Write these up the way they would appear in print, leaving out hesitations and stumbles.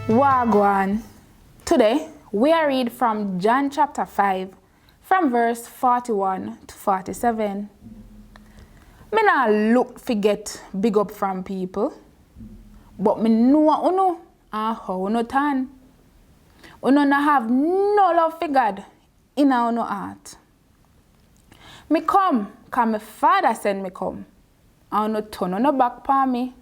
Wagwan. Today, we are read from John chapter 5, from verse 41 to 47. Me nah look forget big up from people, but me know uno and how uno turn. Uno na have no love for God in our uno heart. Me come, cause my father send me come, and uno turn uno back pa me.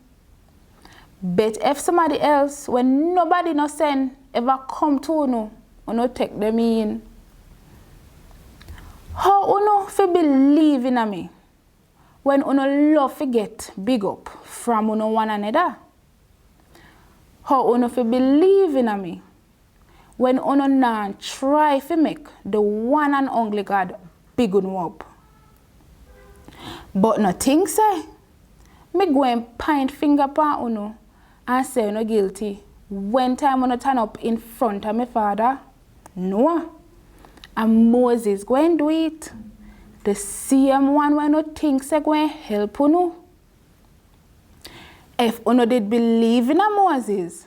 Bet if somebody else, when nobody no send, ever come to uno take them in. How uno fi believe in me when uno love fi get big up from uno one another? How uno fi believe in me when uno nah try fi make the one and only God big uno up? But no think say, me go and point finger pa uno and say uno guilty when time uno turn up in front of my father? No. And Moses go and do it. The same one when no think say go and help uno. If uno did believe in a Moses,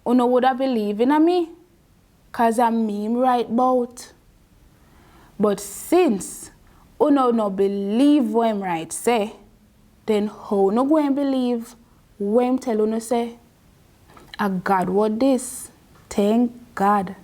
uno would have believed in a me, cause I'm me right about. But since uno no believe what him right say, then how no go and believe when him tell uno say, a God what this? Thank God.